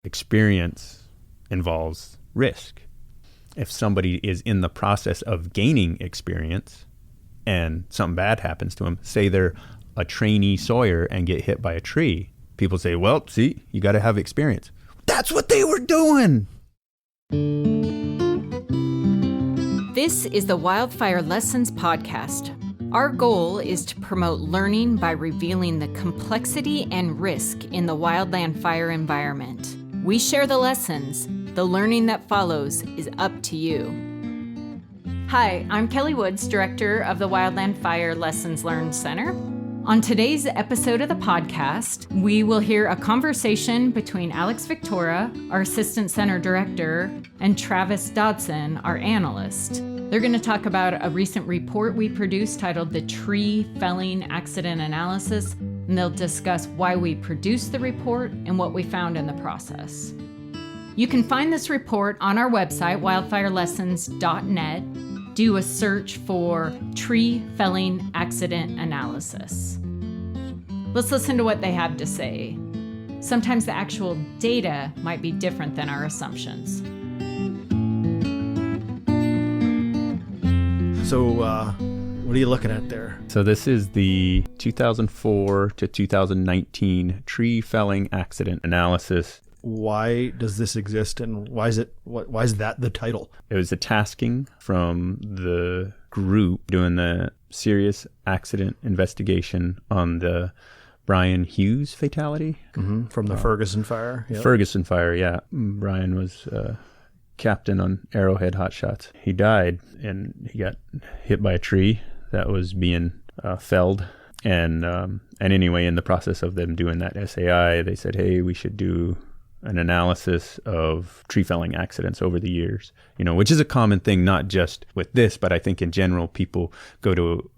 Experience involves risk. If somebody is in the process of gaining experience and something bad happens to them, say they're a trainee sawyer and get hit by a tree, people say, well, see, you got to have experience. That's what they were doing. This is the Wildfire Lessons Podcast. Our goal is to promote learning by revealing the complexity and risk in the wildland fire environment. We share the lessons. The learning that follows is up to you. Hi, I'm Kelly Woods, Director of the Wildland Fire Lessons Learned Center. On today's episode of the podcast, we will hear a conversation between Alex Viktora, our Assistant Center Director, and Travis Dotson, our analyst. They're going to talk about a recent report we produced titled The Tree Felling Accident Analysis, and they'll discuss why we produced the report and what we found in the process. You can find this report on our website, wildfirelessons.net. Do a search for Tree Felling Accident Analysis. Let's listen to what they have to say. Sometimes the actual data might be different than our assumptions. So what are you looking at there? So this is the 2004 to 2019 tree felling accident analysis. Why does this exist, and why is that the title? It was a tasking from the group doing the serious accident investigation on the Brian Hughes fatality. Mm-hmm. From the Ferguson fire. Yep. Ferguson fire, yeah. Brian was captain on Arrowhead Hot Shots. He died, and he got hit by a tree that was being felled. And anyway, in the process of them doing that SAI, they said, hey, we should do an analysis of tree felling accidents over the years, which is a common thing, not just with this, but I think in general, people go to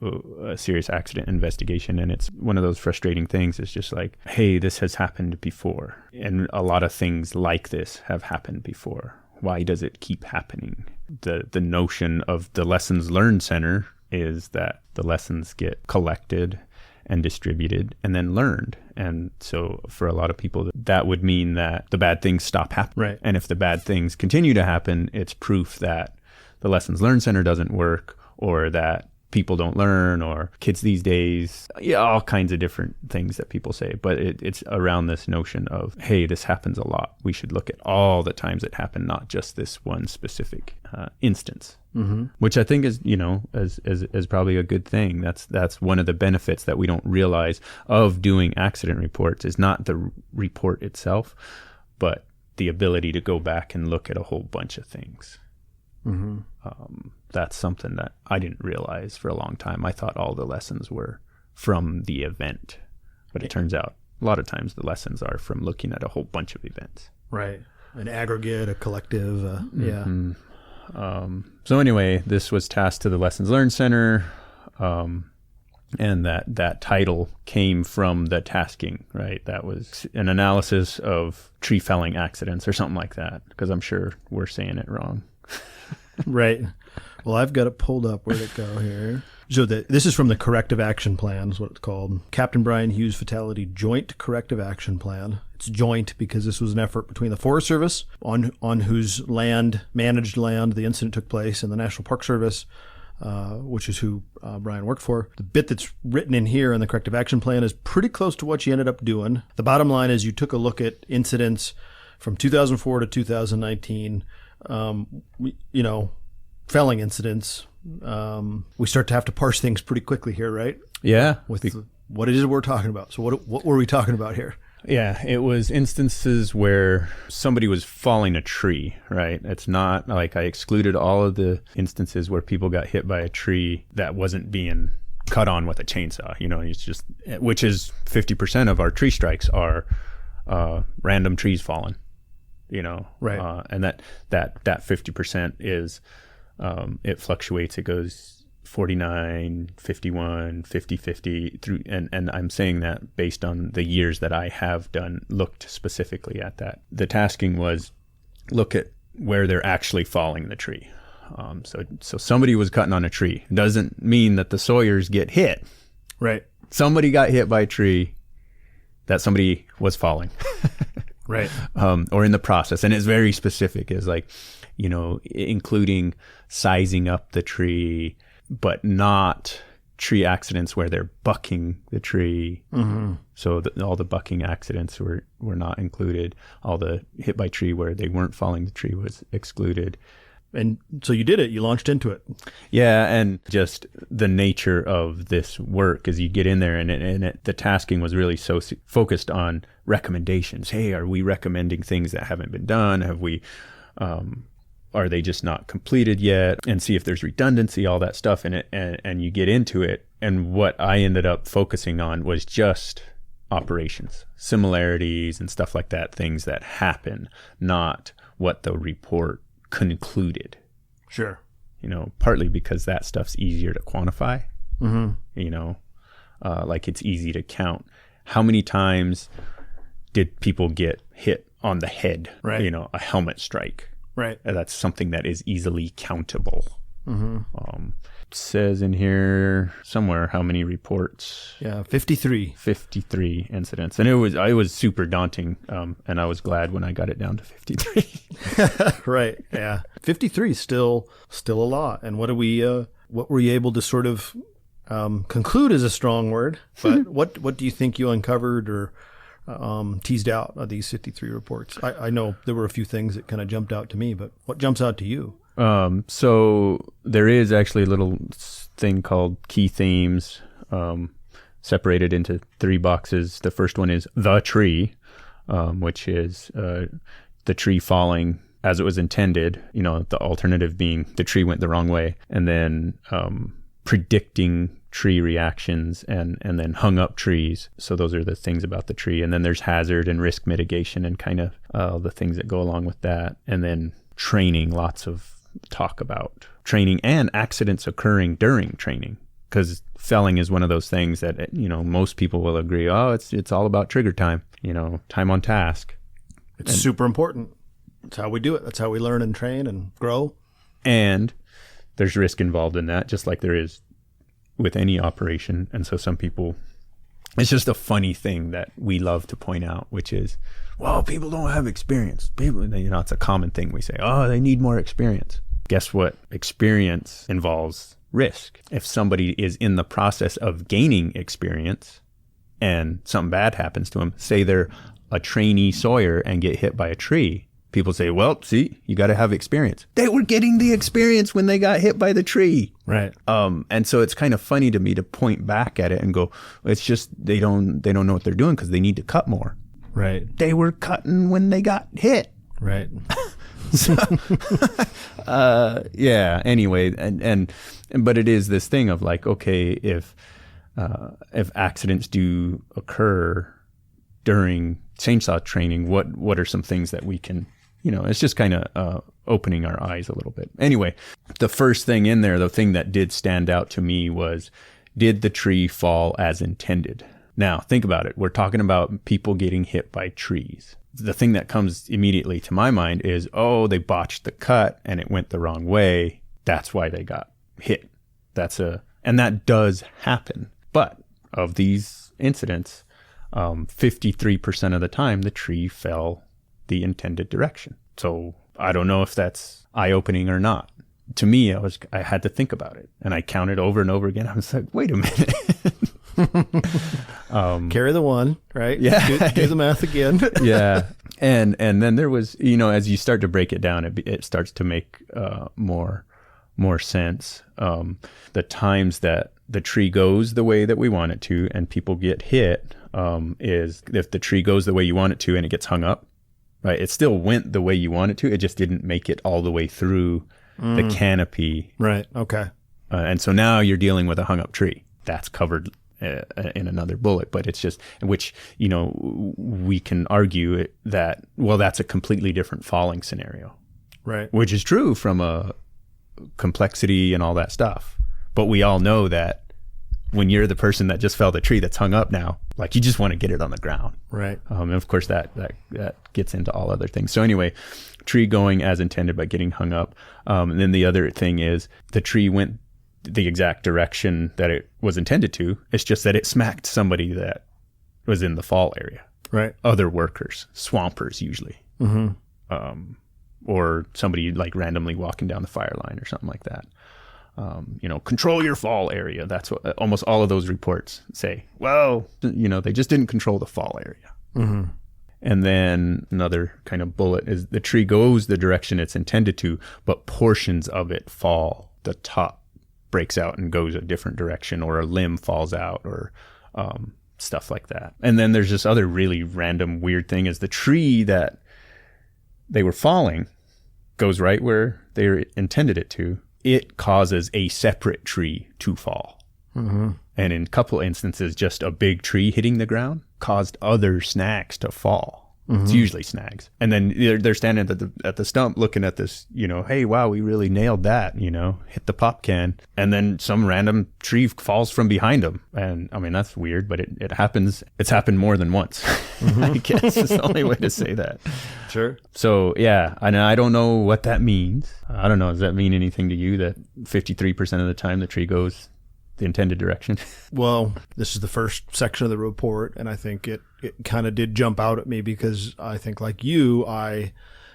a serious accident investigation, and it's one of those frustrating things. It's just like, hey, this has happened before. And a lot of things like this have happened before. Why does it keep happening? The notion of the Lessons Learned Center is that the lessons get collected and distributed and then learned. And so for a lot of people, that would mean that the bad things stop happening. Right. And if the bad things continue to happen, it's proof that the Lessons Learned Center doesn't work, or that people don't learn, or kids these days, all kinds of different things that people say. But it's around this notion of, hey, this happens a lot. We should look at all the times it happened, not just this one specific instance. Mm-hmm. Which I think is, is probably a good thing. That's one of the benefits that we don't realize of doing accident reports, is not the report itself, but the ability to go back and look at a whole bunch of things. Mm-hmm. That's something that I didn't realize for a long time. I thought all the lessons were from the event, but it turns out a lot of times the lessons are from looking at a whole bunch of events. Right. An aggregate, a collective. Yeah. Mm-hmm. So anyway, this was tasked to the Lessons Learned Center, and that title came from the tasking, right? That was an analysis of tree felling accidents or something like that, because I'm sure we're saying it wrong. Right. Well, I've got it pulled up. Where'd it go here? So this is from the Corrective Action Plan, is what it's called. Captain Brian Hughes Fatality Joint Corrective Action Plan. It's joint because this was an effort between the Forest Service, on whose managed land the incident took place, and the National Park Service, which is who Brian worked for. The bit that's written in here in the Corrective Action Plan is pretty close to what you ended up doing. The bottom line is you took a look at incidents from 2004 to 2019, felling incidents. We start to have to parse things pretty quickly here, right? Yeah. What it is we're talking about. So what were we talking about here? Yeah, it was instances where somebody was falling a tree, right? It's not like I excluded all of the instances where people got hit by a tree that wasn't being cut on with a chainsaw. It's just, which is 50% of our tree strikes are random trees falling. Right. And that 50% is, it fluctuates. It goes 49, 51, 50, 50 through, and I'm saying that based on the years that I have looked specifically at that. The tasking was look at where they're actually falling the tree. So somebody was cutting on a tree. It doesn't mean that the sawyers get hit. Right. Somebody got hit by a tree that somebody was falling. Right. Or in the process. And it's very specific. It's like, including sizing up the tree, but not tree accidents where they're bucking the tree. Mm-hmm. So all the bucking accidents were not included. All the hit by tree where they weren't falling the tree was excluded. And so you did it. You launched into it. Yeah, and just the nature of this work as you get in there, and the tasking was really so focused on recommendations. Hey, are we recommending things that haven't been done? Have we, are they just not completed yet? And see if there's redundancy, all that stuff in it. And you get into it. And what I ended up focusing on was just operations, similarities and stuff like that, things that happen, not what the report concluded. Sure. Partly because that stuff's easier to quantify. Mm-hmm. Like it's easy to count. How many times did people get hit on the head? Right. A helmet strike. Right. That's something that is easily countable. Mm-hmm. It says in here somewhere how many reports. Yeah, 53. 53 incidents. And it was super daunting. And I was glad when I got it down to 53. Right. Yeah. 53 is still a lot. And what were you able to sort of conclude is a strong word, but what do you think you uncovered or teased out of these 53 reports? I know there were a few things that kind of jumped out to me, but what jumps out to you? So there is actually a little thing called key themes, separated into 3 boxes. The first one is the tree, which is the tree falling as it was intended, the alternative being the tree went the wrong way, and then predicting tree reactions and then hung up trees. So those are the things about the tree. And then there's hazard and risk mitigation and kind of the things that go along with that. And then training, lots of talk about training and accidents occurring during training, because felling is one of those things that most people will agree, it's all about trigger time, time on task. It's super important. That's how we do it. That's how we learn and train and grow. And there's risk involved in that, just like there is with any operation. And so some people, it's just a funny thing that we love to point out, which is, well, people don't have experience. People, it's a common thing we say, they need more experience. Guess what? Experience involves risk. If somebody is in the process of gaining experience and something bad happens to them, say they're a trainee sawyer and get hit by a tree, people say, well, see, you got to have experience. They were getting the experience when they got hit by the tree. Right. And so it's kind of funny to me to point back at it and go, it's just they don't know what they're doing because they need to cut more. Right. They were cutting when they got hit. Right. So, yeah. Anyway, but it is this thing of like, okay, if accidents do occur during chainsaw training, what are some things that we can, it's just kind of opening our eyes a little bit. Anyway, the first thing in there, the thing that did stand out to me was, did the tree fall as intended? Now, think about it. We're talking about people getting hit by trees. The thing that comes immediately to my mind is, they botched the cut and it went the wrong way. That's why they got hit. And that does happen. But of these incidents, 53% of the time, the tree fell the intended direction. So I don't know if that's eye-opening or not. To me, I had to think about it, and I counted over and over again. I was like, wait a minute. Carry the one, right? Yeah. Do the math again. Yeah. And then there was, as you start to break it down, it starts to make more sense. The times that the tree goes the way that we want it to and people get hit, is if the tree goes the way you want it to and it gets hung up, right? It still went the way you want it to. It just didn't make it all the way through the canopy. Right. Okay. And so now you're dealing with a hung up tree. That's covered in another bullet, but it's just, which, we can argue that, well, that's a completely different falling scenario. Right. Which is true from a complexity and all that stuff. But we all know that when you're the person that just fell the tree that's hung up now, like you just want to get it on the ground. Right. And of course that gets into all other things. So anyway, tree going as intended but getting hung up. And then the other thing is the tree went the exact direction that it was intended to. It's just that it smacked somebody that was in the fall area. Right. Other workers, swampers usually. Or somebody like randomly walking down the fire line or something like that. Control your fall area. That's what almost all of those reports say. Well, they just didn't control the fall area. And then another kind of bullet is the tree goes the direction it's intended to, but portions of it fall. The top breaks out and goes a different direction, or a limb falls out, or stuff like that. And then there's this other really random weird thing is the tree that they were falling goes right where they intended it to. It causes a separate tree to fall. And in a couple instances, just a big tree hitting the ground caused other snags to fall. It's usually snags. And then they're standing at the stump looking at this, hey, wow, we really nailed that, hit the pop can. And then some random tree falls from behind them. And I mean, that's weird, but it happens. It's happened more than once, I guess is the only way to say that. Sure. So, yeah, and I don't know what that means. I don't know. Does that mean anything to you that 53% of the time the tree goes the intended direction? Well, this is the first section of the report, and I think it kind of did jump out at me because I think, like you, I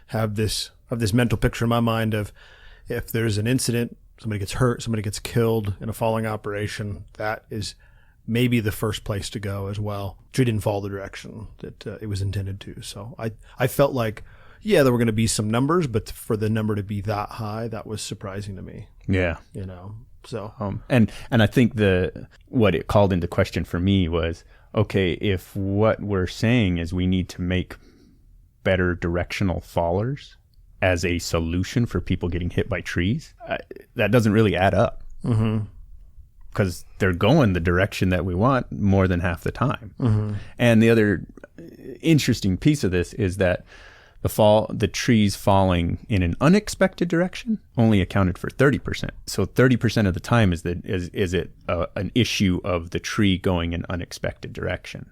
have this mental picture in my mind of if there's an incident, somebody gets hurt, somebody gets killed in a falling operation, that is maybe the first place to go as well. Tree didn't fall the direction that it was intended to. So I felt like, yeah, there were going to be some numbers, but for the number to be that high, that was surprising to me. Yeah. So and I think what it called into question for me was, okay, if what we're saying is we need to make better directional fallers as a solution for people getting hit by trees, that doesn't really add up. Because they're going the direction that we want more than half the time. And the other interesting piece of this is that the trees falling in an unexpected direction only accounted for 30%. So 30% of the time is it an issue of the tree going in unexpected direction.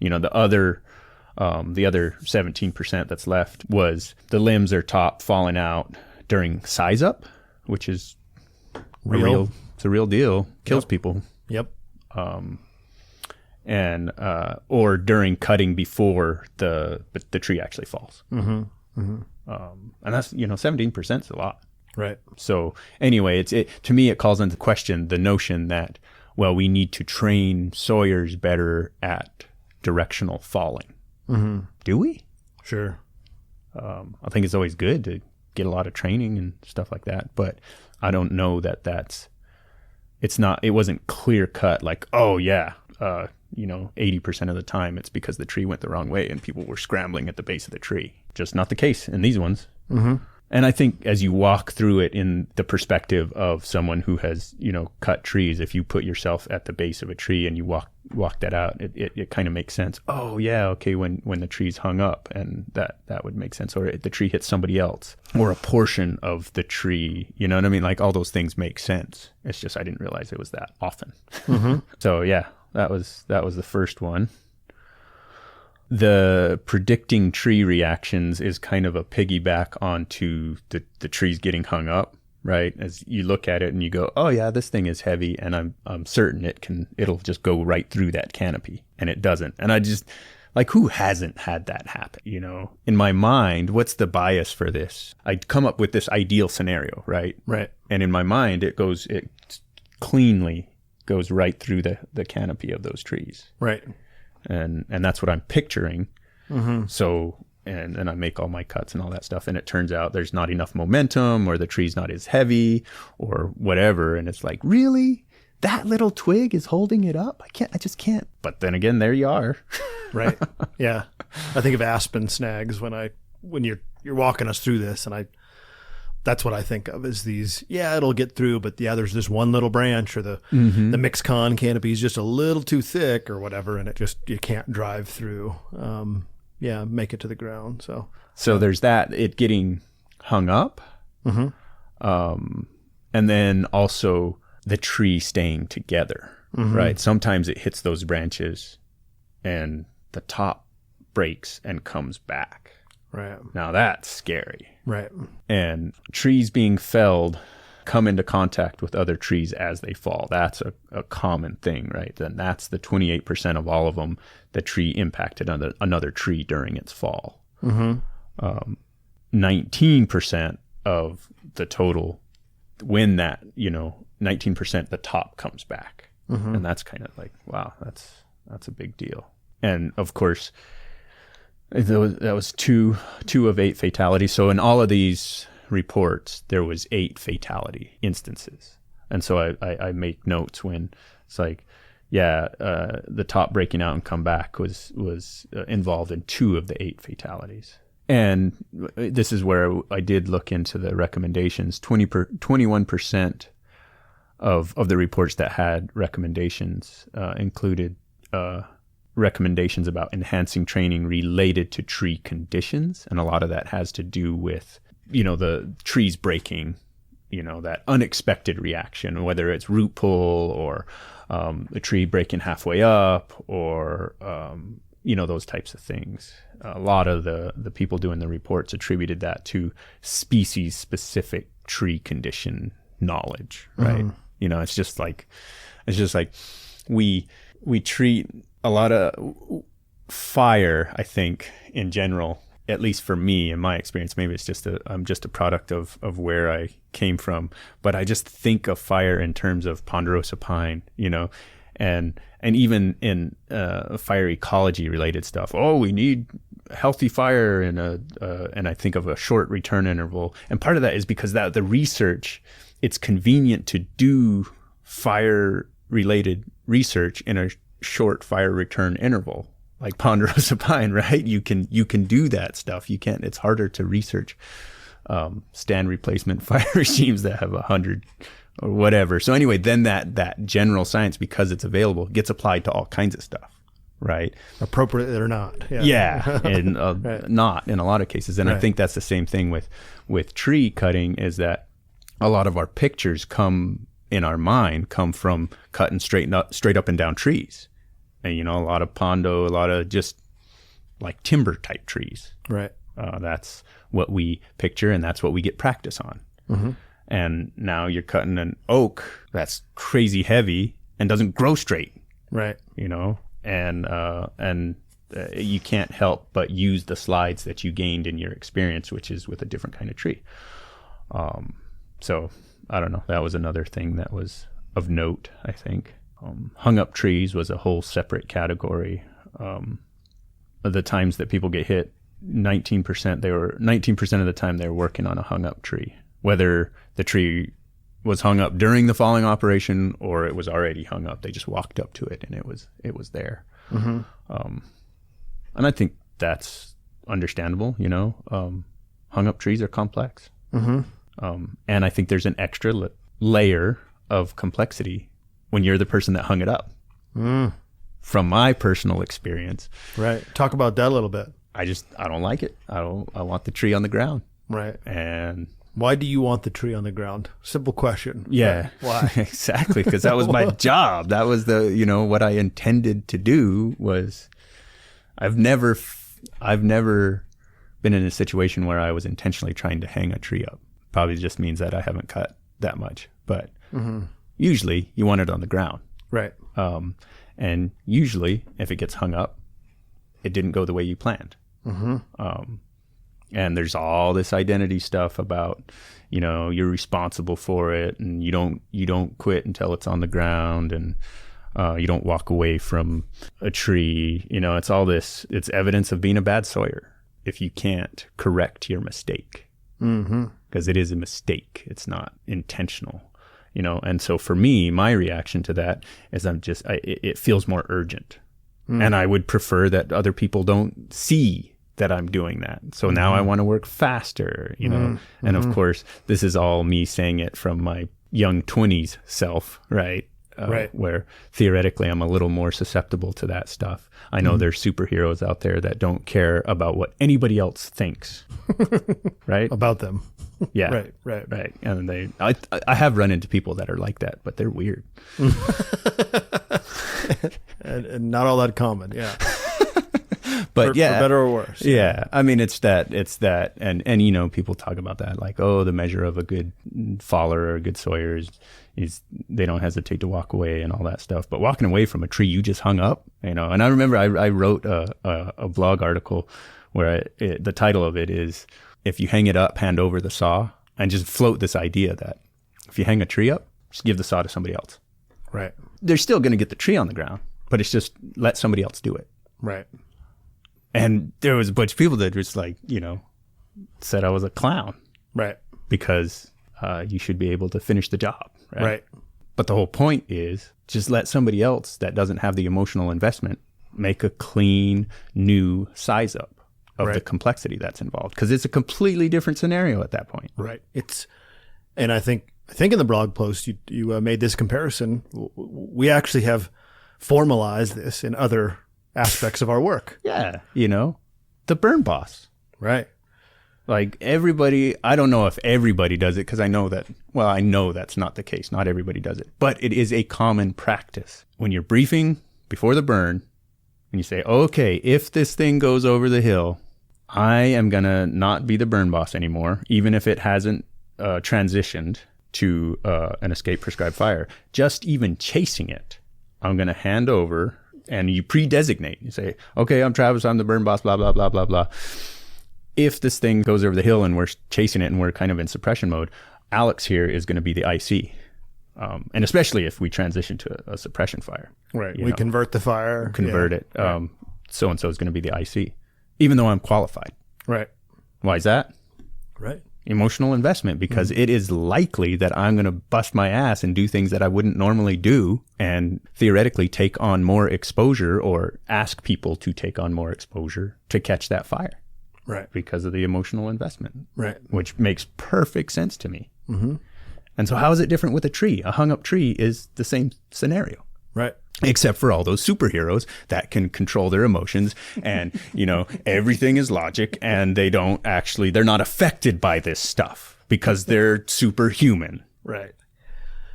The other 17% that's left was the limbs are top falling out during size up, which is it's a real deal. Kills people. Yep. And or during cutting before the tree actually falls. And that's 17% is a lot. Right. So anyway, to me it calls into question the notion that, well, we need to train sawyers better at directional falling. Do we? Sure. I think it's always good to get a lot of training and stuff like that, but I don't know it wasn't clear cut like, oh yeah, 80% of the time it's because the tree went the wrong way and people were scrambling at the base of the tree. Just not the case in these ones. And I think as you walk through it in the perspective of someone who has, cut trees, if you put yourself at the base of a tree and you walk that out, it kind of makes sense. Oh yeah, okay, when the tree's hung up, and that would make sense. Or the tree hits somebody else, or a portion of the tree, you know what I mean? Like all those things make sense. It's just I didn't realize it was that often. So yeah, that was the first one. The predicting tree reactions is kind of a piggyback onto the trees getting hung up, right? As you look at it and you go, oh yeah, this thing is heavy, and I'm certain it'll just go right through that canopy, and it doesn't. And I just, like, who hasn't had that happen? In my mind, what's the bias for this? I'd come up with this ideal scenario, right? Right. And in my mind, it cleanly goes right through the canopy of those trees. Right. And that's what I'm picturing. So, and I make all my cuts and all that stuff, and it turns out there's not enough momentum, or the tree's not as heavy, or whatever. And it's like, really? That little twig is holding it up? I just can't. But then again, there you are. Right. Yeah. I think of aspen snags when you're walking us through this, and that's what I think of as these, yeah, it'll get through, but yeah, there's this one little branch, or the mixed con canopy is just a little too thick or whatever, and you can't drive through, make it to the ground. So there's that, it getting hung up. And then also the tree staying together, right? Sometimes it hits those branches and the top breaks and comes back. Right. Now that's scary. Right. And trees being felled come into contact with other trees as they fall. That's a common thing, right? Then that's the 28% of all of them. The tree impacted another tree during its fall. 19% of the total, when that, 19% the top comes back. And that's kind of like, wow, that's a big deal. And of course, that was two of 8 fatalities. So in all of these reports, there was 8 fatality instances. And so I make notes when it's like, the top breaking out and come back was involved in 2 of the 8 fatalities. And this is where I did look into the recommendations. 21% of the reports that had recommendations included recommendations about enhancing training related to tree conditions. And a lot of that has to do with, the trees breaking, that unexpected reaction, whether it's root pull or the tree breaking halfway up or, those types of things. A lot of the people doing the reports attributed that to species-specific tree condition knowledge, right? It's just like we treat a lot of fire, I think, in general, at least for me, in my experience, maybe it's just I'm just a product of where I came from, but I just think of fire in terms of ponderosa pine, and even in fire ecology related stuff. Oh, we need healthy fire and I think of a short return interval. And part of that is because that the research, it's convenient to do fire related research in a short fire return interval, like ponderosa pine, right? You can do that stuff. You can't. It's harder to research stand replacement fire regimes that have 100 or whatever. So anyway, then that general science, because it's available, gets applied to all kinds of stuff, right? Appropriate or not. Yeah, and right. Not in a lot of cases. And right. I think that's the same thing with tree cutting, is that a lot of our pictures come from cutting straight up and down trees. And, a lot of pondo, a lot of just like timber type trees. Right. That's what we picture, and that's what we get practice on. And now you're cutting an oak that's crazy heavy and doesn't grow straight. Right. And you can't help but use the slides that you gained in your experience, which is with a different kind of tree. So I don't know. That was another thing that was of note, I think. Hung up trees was a whole separate category. Of the times that people get hit, 19% of the time they were working on a hung up tree, whether the tree was hung up during the falling operation or it was already hung up. They just walked up to it and it was there. And I think that's understandable. Hung up trees are complex. And I think there's an extra layer of complexity when you're the person that hung it up. From my personal experience. Right. Talk about that a little bit. I don't like it. I want the tree on the ground. Right. And why do you want the tree on the ground? Simple question. Yeah. Why? Exactly. Because that was my job. That was what I intended to do. Was I've never been in a situation where I was intentionally trying to hang a tree up. Probably just means that I haven't cut that much, but usually you want it on the ground. Right. And usually if it gets hung up, it didn't go the way you planned. And there's all this identity stuff about, you're responsible for it, and you don't quit until it's on the ground, and you don't walk away from a tree. It's all this. It's evidence of being a bad sawyer if you can't correct your mistake, because it is a mistake. It's not intentional. And so for me, my reaction to that is it feels more urgent. And I would prefer that other people don't see that I'm doing that. So now I want to work faster, And of course, this is all me saying it from my young 20s self, right? Right. Where theoretically I'm a little more susceptible to that stuff. I know there's superheroes out there that don't care about what anybody else thinks, right? About them. Yeah. Right. And I have run into people that are like that, but they're weird. and not all that common. Yeah. But for better or worse. Yeah. I mean, it's that, and people talk about that, like, oh, the measure of a good faller or a good sawyer is they don't hesitate to walk away and all that stuff. But walking away from a tree you just hung up, and I remember I wrote a blog article where the title of it is, if you hang it up, hand over the saw, and just float this idea that if you hang a tree up, just give the saw to somebody else. Right. They're still going to get the tree on the ground, but it's just let somebody else do it. Right. And there was a bunch of people that just said I was a clown. Right. Because you should be able to finish the job. Right. But the whole point is just let somebody else that doesn't have the emotional investment make a clean, new size up of the complexity that's involved, because it's a completely different scenario at that point. Right. And I think in the blog post you made this comparison. We actually have formalized this in other aspects of our work. Yeah, the burn boss. Right. Like everybody, I don't know if everybody does it, because I know that's not the case. Not everybody does it, but it is a common practice when you're briefing before the burn, and you say, okay, if this thing goes over the hill, I am going to not be the burn boss anymore, even if it hasn't transitioned to an escape prescribed fire. Just even chasing it, I'm going to hand over, and you pre-designate. You say, okay, I'm Travis, I'm the burn boss, blah, blah, blah, blah, blah. If this thing goes over the hill and we're chasing it and we're kind of in suppression mode, Alex here is going to be the IC. And especially if we transition to a suppression fire. Right. We convert the fire. Convert it. Right. So-and-so is going to be the IC, even though I'm qualified. Right. Why is that? Right. Emotional investment, because it is likely that I'm going to bust my ass and do things that I wouldn't normally do, and theoretically take on more exposure or ask people to take on more exposure to catch that fire. Right. Because of the emotional investment. Right. Which makes perfect sense to me. Mm-hmm. And so how is it different with a tree? A hung up tree is the same scenario. Right. Except for all those superheroes that can control their emotions, and, everything is logic, and they're not affected by this stuff because they're superhuman. Right.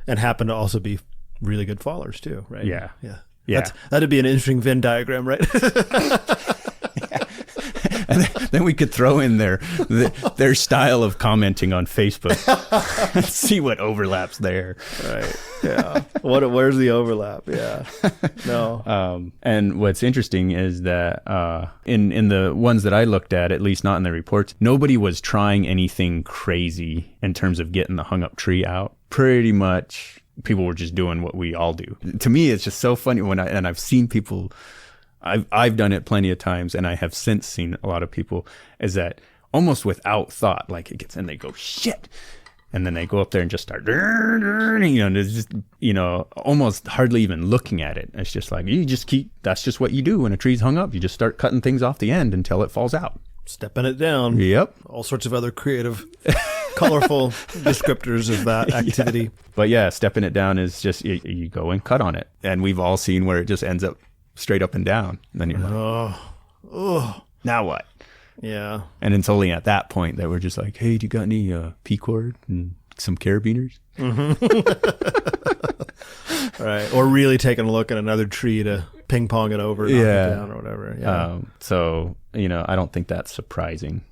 And happen to also be really good fallers too, right? Yeah. Yeah. Yeah. That'd be an interesting Venn diagram, right? And then we could throw in their style of commenting on Facebook and see what overlaps there. Right. Yeah. Where's the overlap? Yeah. No. And what's interesting is that in the ones that I looked at least not in the reports, nobody was trying anything crazy in terms of getting the hung up tree out. Pretty much people were just doing what we all do. To me, it's just so funny and I've seen people. I've done it plenty of times, and I have since seen a lot of people, is that almost without thought, like it gets in, they go, shit. And then they go up there and just start, there's just, almost hardly even looking at it. It's just like, that's just what you do when a tree's hung up. You just start cutting things off the end until it falls out. Stepping it down. Yep. All sorts of other creative, colorful descriptors of that activity. Yeah. But yeah, stepping it down is just, you go and cut on it. And we've all seen where it just ends up straight up and down. And then you're like, now what? Yeah. And it's only at that point that we're just like, hey, do you got any P-cord and some carabiners? Mm-hmm. Right. Or really taking a look at another tree to ping pong it over, knock it down or whatever. Yeah. So, I don't think that's surprising.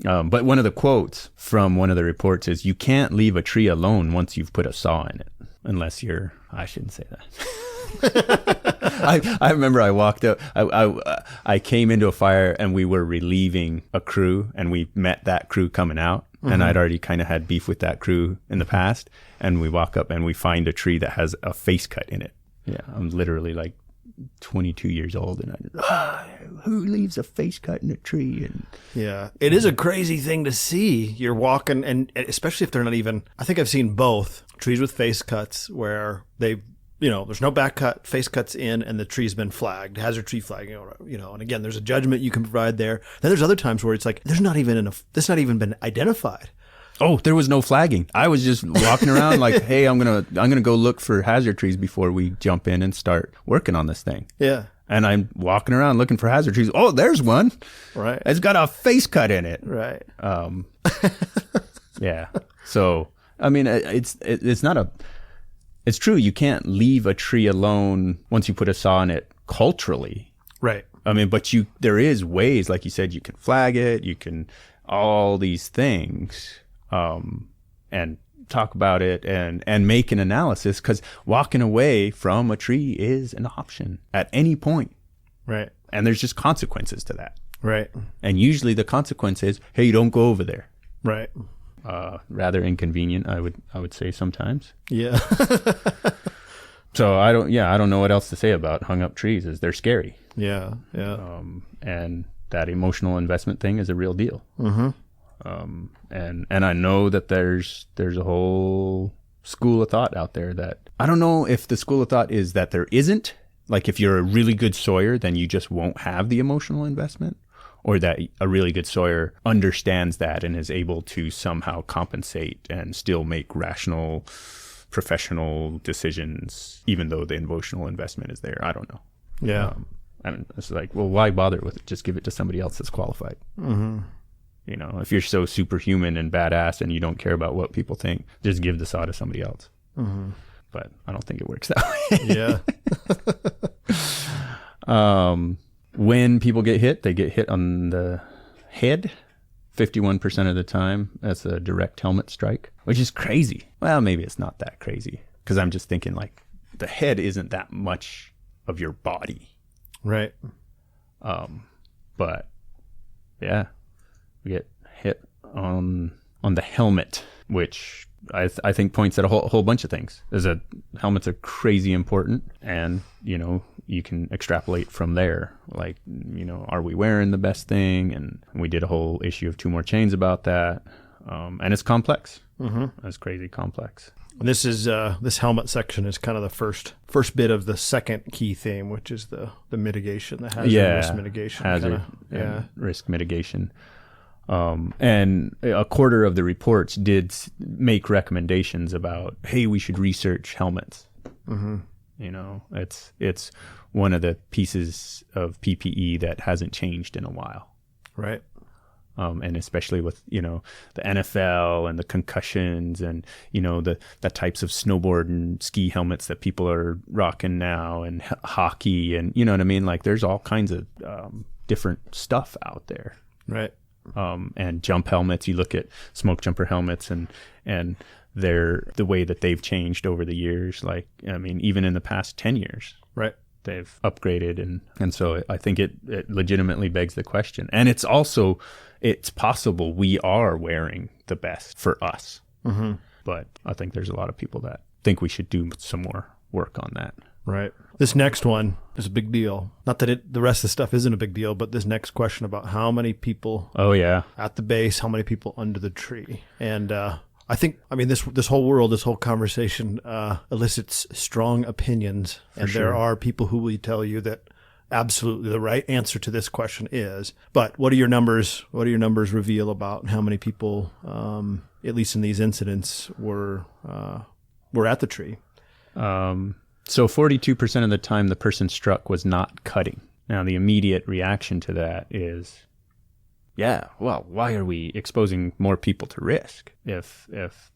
But one of the quotes from one of the reports is, you can't leave a tree alone once you've put a saw in it. Unless I shouldn't say that. I remember I walked up, I came into a fire and we were relieving a crew, and we met that crew coming out. Mm-hmm. And I'd already kind of had beef with that crew in the past. And we walk up and we find a tree that has a face cut in it. Yeah. I'm literally like 22 years old, and who leaves a face cut in a tree? And yeah, it is a crazy thing to see. You're walking, and especially if they're not even, I think I've seen both trees with face cuts where they, there's no back cut, face cuts in, and the tree's been flagged, hazard tree flagging, and again, there's a judgment you can provide there. Then there's other times where it's like, that's not even been identified. Oh, there was no flagging. I was just walking around like, hey, I'm gonna go look for hazard trees before we jump in and start working on this thing. Yeah. And I'm walking around looking for hazard trees. Oh, there's one. Right. It's got a face cut in it. Right. Yeah. So, I mean, it's not a. It's true. You can't leave a tree alone once you put a saw in it culturally. Right. I mean, but there is ways, like you said, you can flag it, you can all these things, and talk about it and make an analysis, because walking away from a tree is an option at any point. Right. And there's just consequences to that. Right. And usually the consequence is, hey, you don't go over there. Right. Rather inconvenient, I would say sometimes. Yeah. So I don't know what else to say about hung up trees. Is they're scary. Yeah. Yeah. And that emotional investment thing is a real deal. Mm-hmm. And I know that there's a whole school of thought out there that, I don't know if the school of thought is that there isn't, like if you're a really good sawyer, then you just won't have the emotional investment, or that a really good sawyer understands that and is able to somehow compensate and still make rational, professional decisions, even though the emotional investment is there. I don't know. Yeah. And it's like, well, why bother with it? Just give it to somebody else that's qualified. Mm-hmm. You know, if you're so superhuman and badass and you don't care about what people think, just give the saw to somebody else. Mm-hmm. But I don't think it works that way. Yeah. When people get hit, they get hit on the head 51% of the time. That's a direct helmet strike, which is crazy. Well, maybe it's not that crazy, because I'm just thinking like the head isn't that much of your body. Right. But yeah, we get hit on the helmet, which I think points at a whole bunch of things. Helmets are crazy important, and you know, you can extrapolate from there. Like, you know, are we wearing the best thing? And we did a whole issue of Two More Chains about that. And it's complex. Mm-hmm. It's crazy complex. This is this helmet section is kind of the first bit of the second key theme, which is the mitigation, the hazard risk mitigation. Hazard risk mitigation. And a quarter of the reports did make recommendations about, hey, we should research helmets. Mm-hmm. You know, it's one of the pieces of PPE that hasn't changed in a while. Right. And especially with, you know, the NFL and the concussions and, you know, the types of snowboard and ski helmets that people are rocking now, and hockey, and, you know what I mean? Like, there's all kinds of different stuff out there. Right. And jump helmets, you look at smoke jumper helmets, and they're the way that they've changed over the years. Like, I mean, even in the past 10 years. Right. They've upgraded. And so I think it legitimately begs the question. And it's possible we are wearing the best for us. Mm-hmm. But I think there's a lot of people that think we should do some more work on that. Right. This next one is a big deal. Not that the rest of the stuff isn't a big deal, but this next question about how many people at the base, how many people under the tree. And I think, this whole world, this whole conversation elicits strong opinions. For and sure. There are people who will tell you that absolutely the right answer to this question is. But what do your numbers reveal about how many people, at least in these incidents, were at the tree? So 42% of the time the person struck was not cutting. Now, the immediate reaction to that is, yeah, well, why are we exposing more people to risk if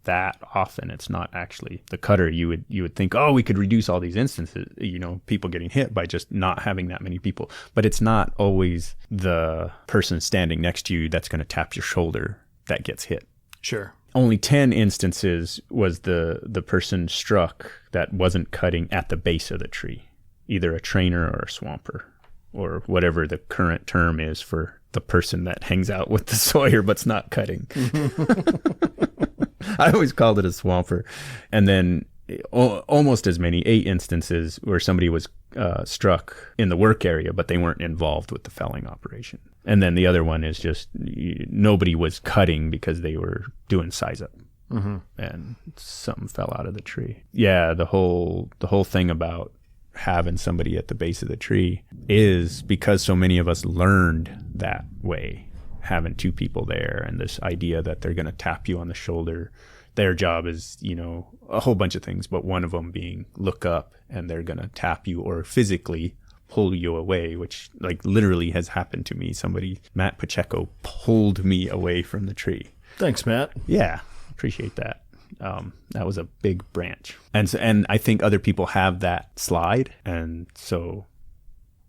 that often it's not actually the cutter? You would think, oh, we could reduce all these instances, you know, people getting hit by just not having that many people. But it's not always the person standing next to you that's going to tap your shoulder that gets hit. Sure. Only 10 instances was the person struck that wasn't cutting at the base of the tree, either a trainer or a swamper, or whatever the current term is for the person that hangs out with the sawyer but's not cutting. I always called it a swamper. And then almost as many, 8 instances where somebody was struck in the work area, but they weren't involved with the felling operation. And then the other one is just nobody was cutting because they were doing size up. Mm-hmm. And something fell out of the tree. Yeah, the whole thing about having somebody at the base of the tree is because so many of us learned that way, having 2 people there, and this idea that they're going to tap you on the shoulder. Their job is, you know, a whole bunch of things, but one of them being look up, and they're going to tap you or physically pull you away, which like literally has happened to me. Matt Pacheco pulled me away from the tree. Thanks, Matt. Yeah, appreciate that. That was a big branch. And I think other people have that slide. And so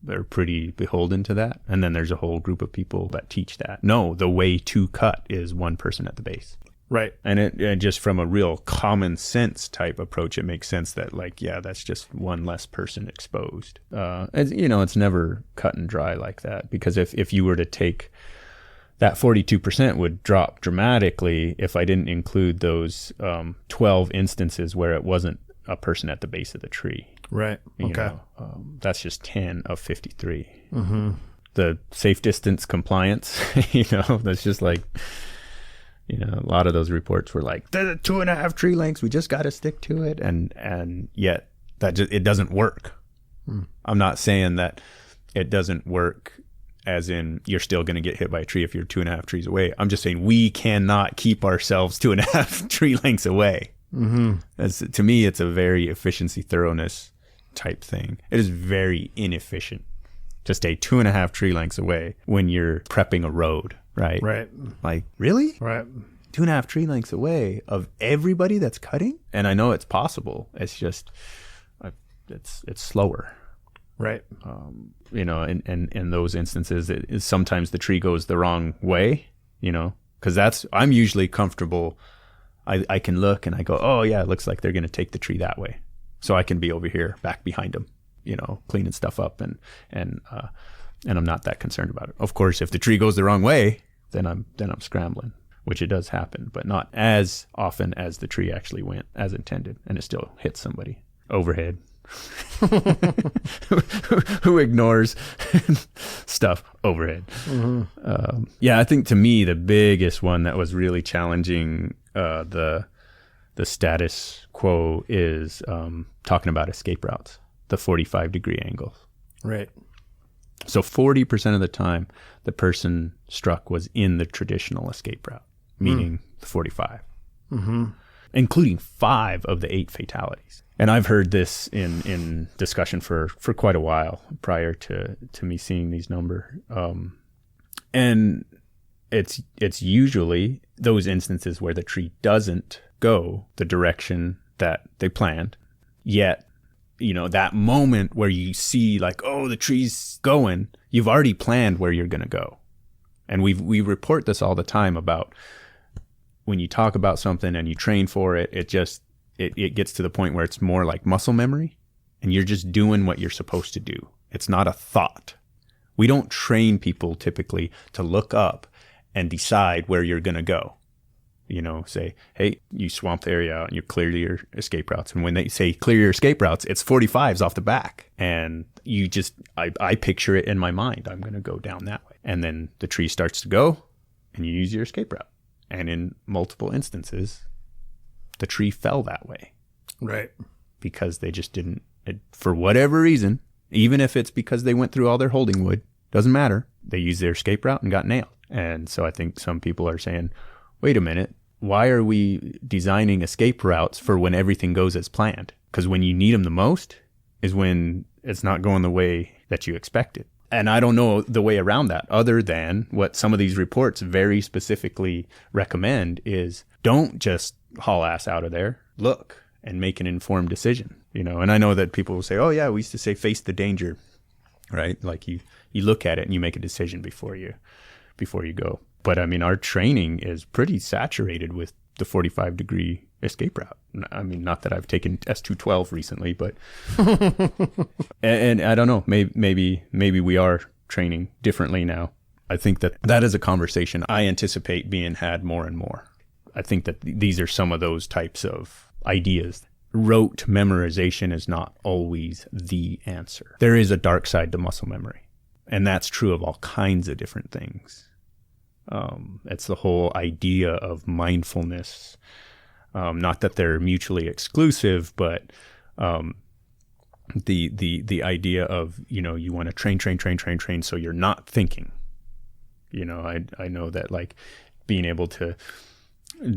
are pretty beholden to that. And then there's a whole group of people that teach that. No, the way to cut is one person at the base. Right. And it just from a real common sense type approach, it makes sense that like, yeah, that's just one less person exposed. It's never cut and dry like that, because if you were to take that 42% would drop dramatically if I didn't include those 12 instances where it wasn't a person at the base of the tree. Right. Okay. That's just 10 of 53. Mm-hmm. The safe distance compliance, that's just like, a lot of those reports were like, the 2.5 tree lengths, we just got to stick to it. And yet it doesn't work. I'm not saying that it doesn't work as in you're still going to get hit by a tree if you're 2.5 trees away. I'm just saying we cannot keep ourselves 2.5 tree lengths away. Mm-hmm. To me, it's a very efficiency, thoroughness type thing. It is very inefficient to stay 2.5 tree lengths away when you're prepping a road, right? Right. Like, really? Right. 2.5 tree lengths away of everybody that's cutting? And I know it's possible. It's just, it's slower. Right. In those instances, sometimes the tree goes the wrong way, because I'm usually comfortable. I can look and I go, oh yeah, it looks like they're going to take the tree that way. So I can be over here back behind them, cleaning stuff up and I'm not that concerned about it. Of course, if the tree goes the wrong way, then I'm scrambling, which it does happen, but not as often as the tree actually went as intended, and it still hits somebody overhead. Who ignores stuff overhead. Mm-hmm. I think to me the biggest one that was really challenging the status quo is talking about escape routes, the 45-degree angles. Right. So 40% of the time the person struck was in the traditional escape route, meaning the 45, including 5 of the 8 fatalities. And I've heard this in discussion for quite a while prior to me seeing these numbers. And it's usually those instances where the tree doesn't go the direction that they planned, yet, that moment where you see like, oh, the tree's going, you've already planned where you're going to go. And we report this all the time about when you talk about something and you train for it, it gets to the point where it's more like muscle memory and you're just doing what you're supposed to do. It's not a thought. We don't train people typically to look up and decide where you're going to go. Say, hey, you swamp the area out and you clear your escape routes. And when they say clear your escape routes, it's 45s off the back. And I picture it in my mind. I'm going to go down that way. And then the tree starts to go and you use your escape route. And in multiple instances, the tree fell that way. Right. Because they just didn't, for whatever reason, even if it's because they went through all their holding wood, doesn't matter. They used their escape route and got nailed. And so I think some people are saying, wait a minute, why are we designing escape routes for when everything goes as planned? Because when you need them the most is when it's not going the way that you expected. And I don't know the way around that other than what some of these reports very specifically recommend is don't just haul ass out of there, look and make an informed decision, and I know that people will say, oh yeah, we used to say face the danger, right? Like you look at it and you make a decision before you go. But I mean, our training is pretty saturated with the 45-degree escape route. I mean, not that I've taken S212 recently, but and I don't know, maybe we are training differently now. I think that is a conversation I anticipate being had more and more. I think that these are some of those types of ideas. Rote memorization is not always the answer. There is a dark side to muscle memory, and that's true of all kinds of different things. It's the whole idea of mindfulness. Not that they're mutually exclusive, but the idea of, you want to train so you're not thinking. I know that like being able to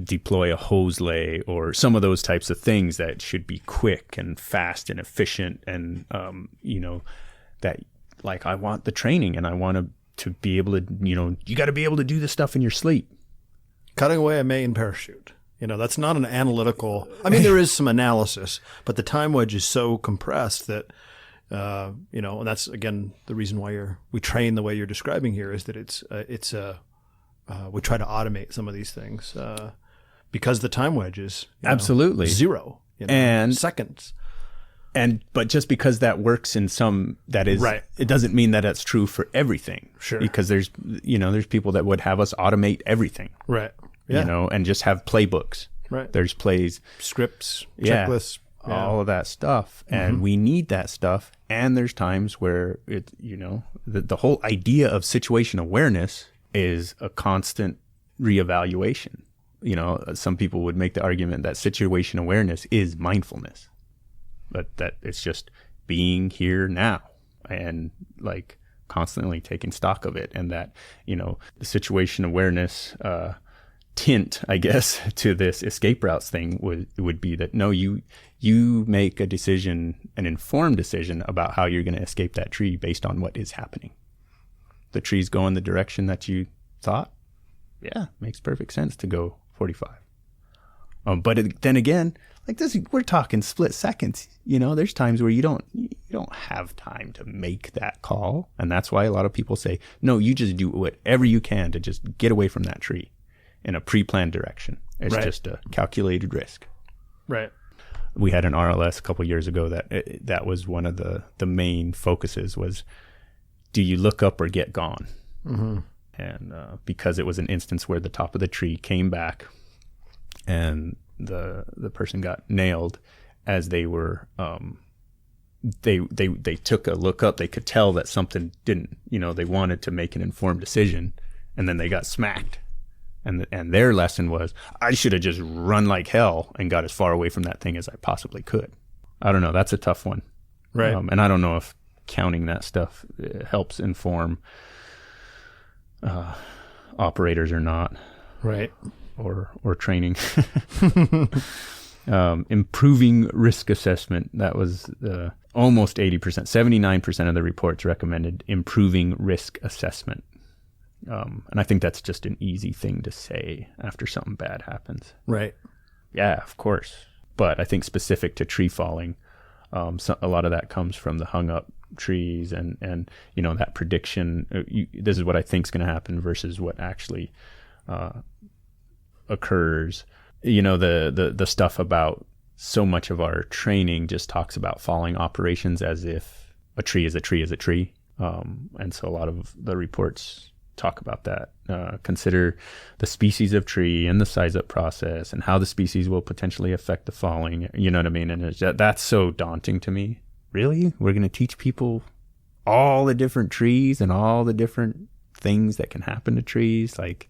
deploy a hose lay or some of those types of things that should be quick and fast and efficient and that like I want the training and I want to be able to, you got to be able to do this stuff in your sleep. Cutting away a main parachute. That's not an analytical, I mean, there is some analysis, but the time wedge is so compressed that And that's, again, the reason why we train the way you're describing here is that we try to automate some of these things because the time wedge is absolutely zero and seconds. But just because that works in some, that is, right. It doesn't mean that that's true for everything. Sure. Because there's people that would have us automate everything. Right. Yeah. And just have playbooks. Right. There's plays, scripts, checklists, all of that stuff. And we need that stuff. And there's times where the whole idea of situation awareness is a constant reevaluation. Some people would make the argument that situation awareness is mindfulness, but that it's just being here now and like constantly taking stock of it. And that, the situation awareness, tint, I guess, to this escape routes thing would be that, no, you make a decision, an informed decision about how you're going to escape that tree based on what is happening. The tree's going the direction that you thought. Yeah, makes perfect sense to go 45. But then again, like this, we're talking split seconds. There's times where you don't have time to make that call, and that's why a lot of people say, no, you just do whatever you can to just get away from that tree in a pre-planned direction. It's just a calculated risk. Right. We had an RLS a couple of years ago that was one of the main focuses was, do you look up or get gone? Mm-hmm. And because it was an instance where the top of the tree came back and the person got nailed as they were, they took a look up. They could tell that something didn't, they wanted to make an informed decision, and then they got smacked. And their lesson was, I should have just run like hell and got as far away from that thing as I possibly could. I don't know. That's a tough one. Right. And I don't know if counting that stuff helps inform operators or not. Right. Or training. Improving risk assessment. That was almost 80%. 79% of the reports recommended improving risk assessment. And I think that's just an easy thing to say after something bad happens. Right. Yeah, of course. But I think specific to tree falling, a lot of that comes from the hung up trees and that prediction. This is what I think is going to happen versus what actually occurs. The stuff about so much of our training just talks about falling operations as if a tree is a tree is a tree. And so a lot of the reports talk about that. Consider the species of tree and the size up process and how the species will potentially affect the falling. You know what I mean? And that's so daunting to me. Really? We're going to teach people all the different trees and all the different things that can happen to trees? Like,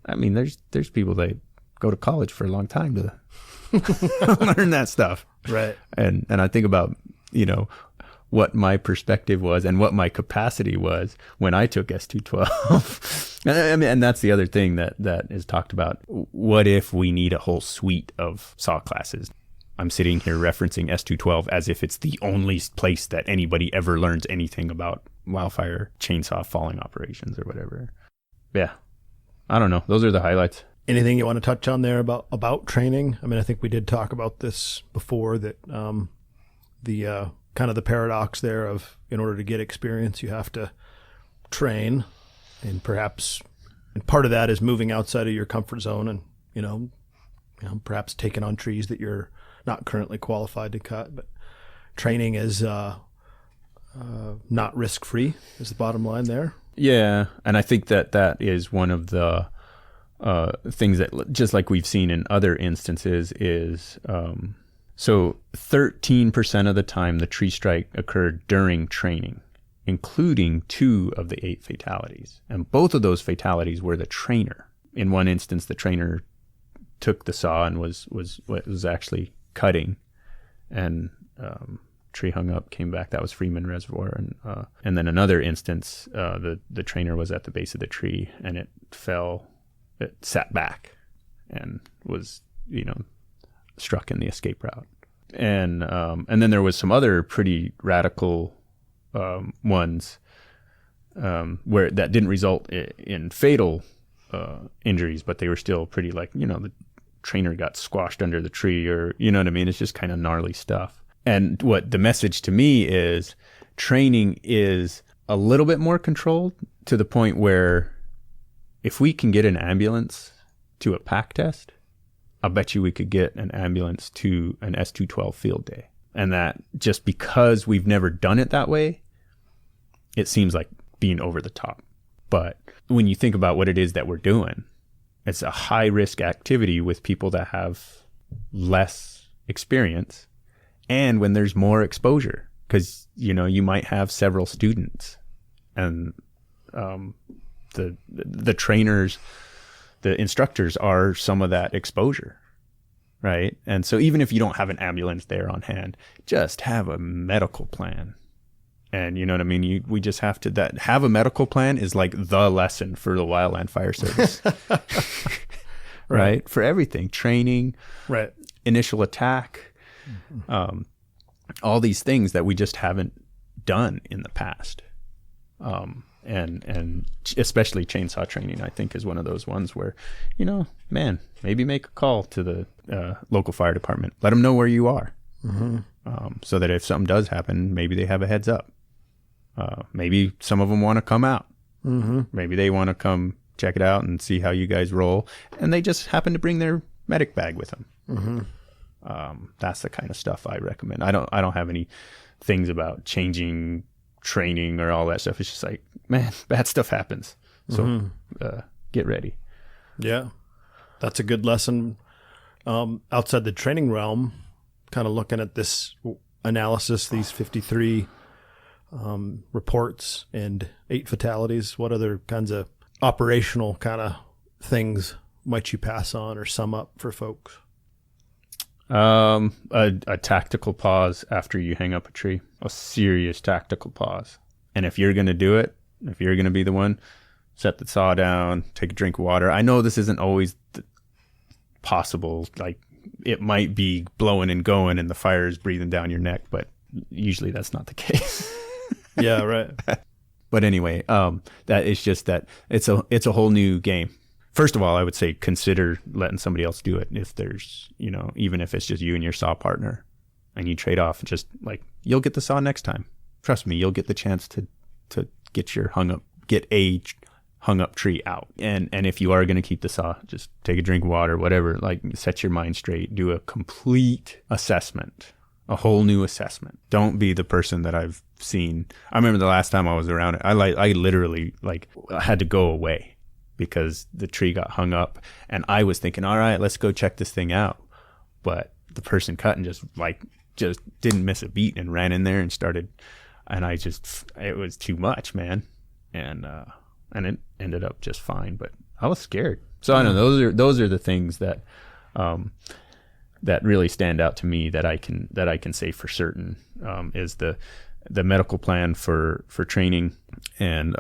I mean, there's people that go to college for a long time to learn that stuff. Right. And I think about, what my perspective was and what my capacity was when I took S212. and that's the other thing that is talked about. What if we need a whole suite of saw classes? I'm sitting here referencing S212 as if it's the only place that anybody ever learns anything about wildfire chainsaw falling operations or whatever. Yeah. I don't know. Those are the highlights. Anything you want to touch on there about training? I mean, I think we did talk about this before, that the kind of the paradox there of, in order to get experience, you have to train, and part of that is moving outside of your comfort zone and, perhaps taking on trees that you're not currently qualified to cut. But training is not risk-free is the bottom line there. Yeah. And I think that is one of the things that, just like we've seen in other instances, is so 13% of the time the tree strike occurred during training, including 2 of the 8 fatalities. And both of those fatalities were the trainer. In one instance, the trainer took the saw and was actually cutting, and tree hung up, came back. That was Freeman Reservoir. And then another instance, the trainer was at the base of the tree and it fell, it sat back and was, struck in the escape route. And then there was some other pretty radical ones where that didn't result in fatal injuries, but they were still pretty, like, the trainer got squashed under the tree, or, you know what I mean? It's just kind of gnarly stuff. And what the message to me is, Training is a little bit more controlled to the point where if we can get an ambulance to a pack test, I bet you we could get an ambulance to an S212 field day. And that just because we've never done it that way, it seems like being over the top. But when you think about what it is that we're doing, it's a high risk activity with people that have less experience. And when there's more exposure, because, you might have several students, and the trainers, the instructors are some of that exposure, right? And so even if you don't have an ambulance there on hand, just have a medical plan. And you know what I mean? We just have to have a medical plan is like the lesson for the Wildland Fire Service, right? For everything, training, right? Initial attack, all these things that we just haven't done in the past. And especially chainsaw training, I think, is one of those ones where, maybe make a call to the local fire department. Let them know where you are, so that if something does happen, maybe they have a heads up. Maybe some of them want to come out. Maybe they want to come check it out and see how you guys roll, and they just happen to bring their medic bag with them. That's the kind of stuff I recommend. I don't have any things about changing training or all that stuff. It's just like, man, bad stuff happens. So get ready. Yeah. That's a good lesson. Outside the training realm, kind of looking at this analysis, these 53 reports and 8 fatalities, what other kinds of operational kind of things might you pass on or sum up for folks? A tactical pause after you hang up a tree, a serious tactical pause. And if you're going to do it, if you're going to be the one, set the saw down, take a drink of water. I know this isn't always possible. Like, it might be blowing and going and the fire is breathing down your neck, but usually that's not the case. Yeah, right. But anyway, that is just that it's a whole new game. First of all, I would say consider letting somebody else do it. If there's, even if it's just you and your saw partner and you trade off, just like, you'll get the saw next time. Trust me, you'll get the chance to get a hung up tree out. And if you are going to keep the saw, just take a drink of water, whatever, like, set your mind straight, do a complete assessment, a whole new assessment. Don't be the person that I've seen. I remember the last time I was around it, I literally had to go away because the tree got hung up, and I was thinking, all right, let's go check this thing out. But the person cutting just didn't miss a beat and ran in there and started, and it was too much, man. And it ended up just fine, but I was scared. So I don't know, those are the things that that really stand out to me that I can say for certain, is the medical plan for training, and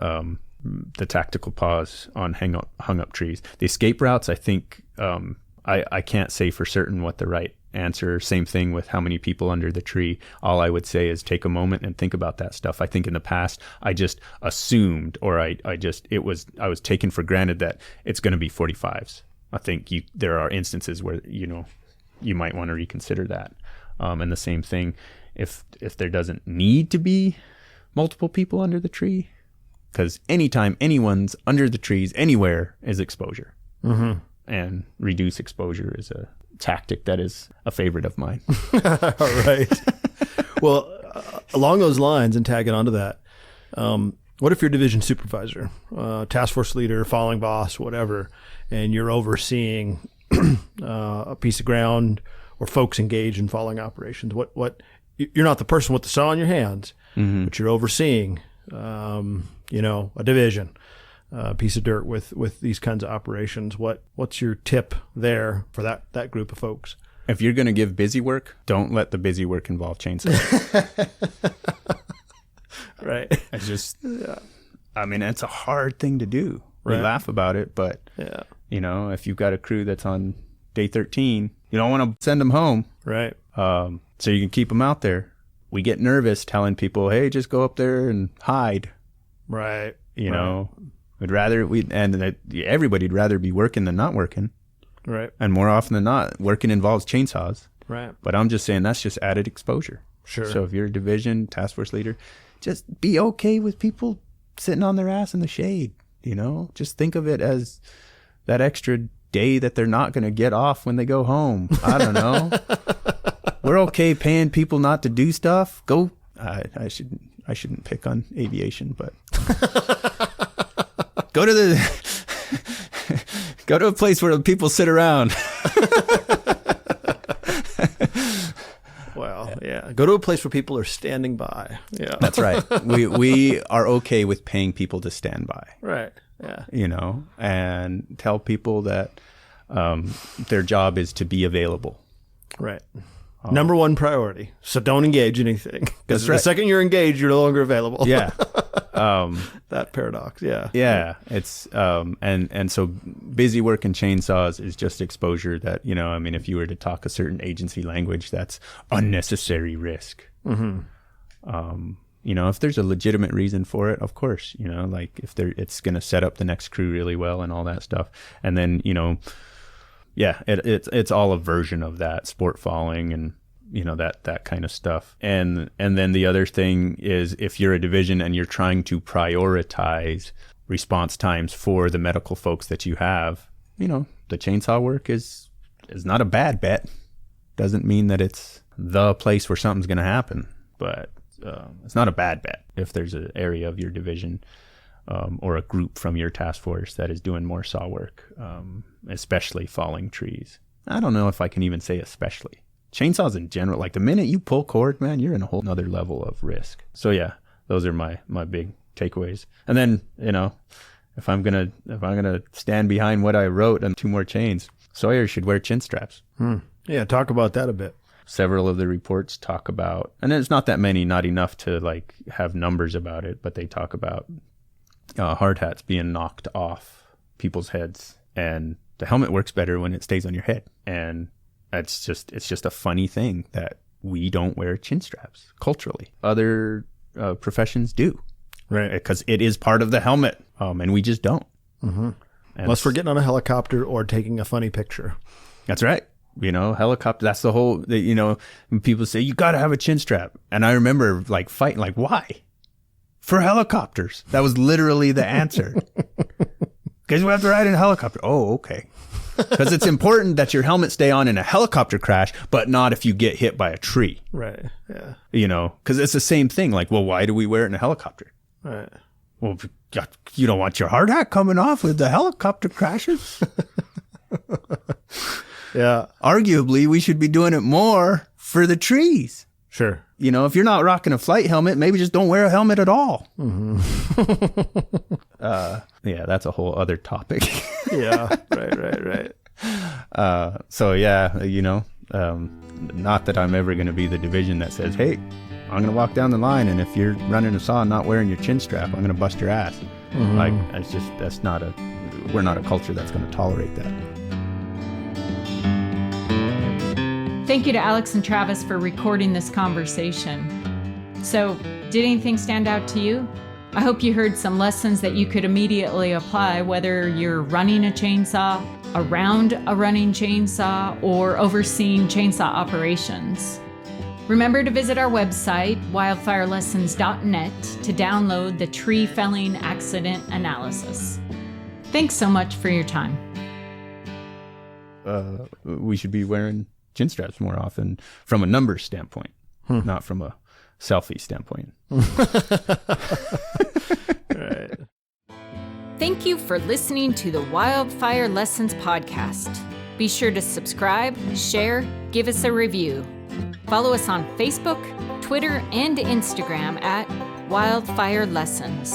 the tactical pause on hung up trees. The escape routes, I think, I can't say for certain what the right answer. Same thing with how many people under the tree. All I would say is take a moment and think about that stuff. I think in the past I just assumed, or I was taken for granted that it's going to be 45s. I think there are instances where you might want to reconsider that. And the same thing, if there doesn't need to be multiple people under the tree, because anytime anyone's under the trees anywhere is exposure. And reduce exposure is a tactic that is a favorite of mine. All right. Well, along those lines, and tagging onto that, what if you're division supervisor, task force leader, following boss, whatever, and you're overseeing a piece of ground or folks engaged in following operations? What you're not the person with the saw in your hands, but you're overseeing a division, a piece of dirt with these kinds of operations. What's your tip there for that group of folks? If you're going to give busy work, don't let the busy work involve chainsaw. Right. It's just, it's a hard thing to do. We laugh about it, but if you've got a crew that's on day 13, you don't want to send them home. Right. So you can keep them out there. We get nervous telling people, hey, just go up there and hide. Right. Everybody'd rather be working than not working. Right. And more often than not, working involves chainsaws. Right. But I'm just saying that's just added exposure. Sure. So if you're a division, task force leader, just be okay with people sitting on their ass in the shade, you know? Just think of it as that extra day that they're not going to get off when they go home. I don't know. We're okay paying people not to do stuff. Go. I shouldn't pick on aviation, but go to a place where people sit around. Well, yeah. Go to a place where people are standing by. Yeah. That's right. We are okay with paying people to stand by. Right. Yeah. You know, and tell people that their job is to be available. Right. Number one priority. So don't engage in anything. Because the second you're engaged, you're no longer available. Yeah. That paradox. Yeah. Yeah. It's and so busy working chainsaws is just exposure that, you know, I mean, if you were to talk a certain agency language, that's unnecessary risk. Mm-hmm. You know, if there's a legitimate reason for it, of course, you know, like if it's going to set up the next crew really well and all that stuff. And then, you know, yeah, it's all a version of that, sport falling and, you know, that kind of stuff. And then the other thing is, if you're a division and you're trying to prioritize response times for the medical folks that you have, you know, the chainsaw work is not a bad bet. Doesn't mean that it's the place where something's going to happen, but it's not a bad bet if there's an area of your division or a group from your task force that is doing more saw work, especially falling trees. I don't know if I can even say especially. Chainsaws in general, like the minute you pull cord, man, you're in a whole nother level of risk. So yeah, those are my big takeaways. And then, you know, if I'm gonna stand behind what I wrote on 2 more chains, Sawyer should wear chin straps. Yeah, talk about that a bit. Several of the reports talk about, and it's not that many, not enough to like have numbers about it, but they talk about hard hats being knocked off people's heads, and the helmet works better when it stays on your head. And it's just a funny thing that we don't wear chin straps culturally. Other professions do, right? Because it is part of the helmet, and we just don't. Mm-hmm. Unless we're getting on a helicopter or taking a funny picture. That's right. You know, helicopter, that's the whole, you know, when people say, you got to have a chin strap. And I remember like fighting, like, why? For helicopters. That was literally the answer. Because we have to ride in a helicopter. Oh, okay. Because it's important that your helmet stay on in a helicopter crash, but not if you get hit by a tree. Right. Yeah. You know, because it's the same thing. Like, well, why do we wear it in a helicopter? Right. Well, you don't want your hard hat coming off with the helicopter crashes. Yeah. Arguably, we should be doing it more for the trees. Sure. You know, if you're not rocking a flight helmet, maybe just don't wear a helmet at all. Mm-hmm. Yeah, that's a whole other topic. Yeah. Right. So, yeah, you know, not that I'm ever going to be the division that says, hey, I'm going to walk down the line, and if you're running a saw and not wearing your chin strap, I'm going to bust your ass. Mm-hmm. Like, it's just, we're not a culture that's going to tolerate that. Thank you to Alex and Travis for recording this conversation. So, did anything stand out to you? I hope you heard some lessons that you could immediately apply, whether you're running a chainsaw, around a running chainsaw, or overseeing chainsaw operations. Remember to visit our website, wildfirelessons.net, to download the tree felling accident analysis. Thanks so much for your time. We should be wearing chin straps more often from a numbers standpoint, not from a selfie standpoint. Right. Thank you for listening to the Wildfire Lessons podcast. Be sure to subscribe, share, give us a review. Follow us on Facebook, Twitter, and Instagram at Wildfire Lessons.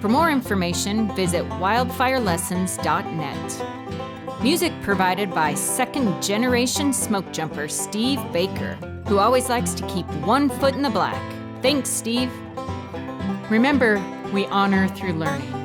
For more information, visit wildfirelessons.net. Music provided by second-generation smoke jumper Steve Baker, who always likes to keep one foot in the black. Thanks, Steve. Remember, we honor through learning.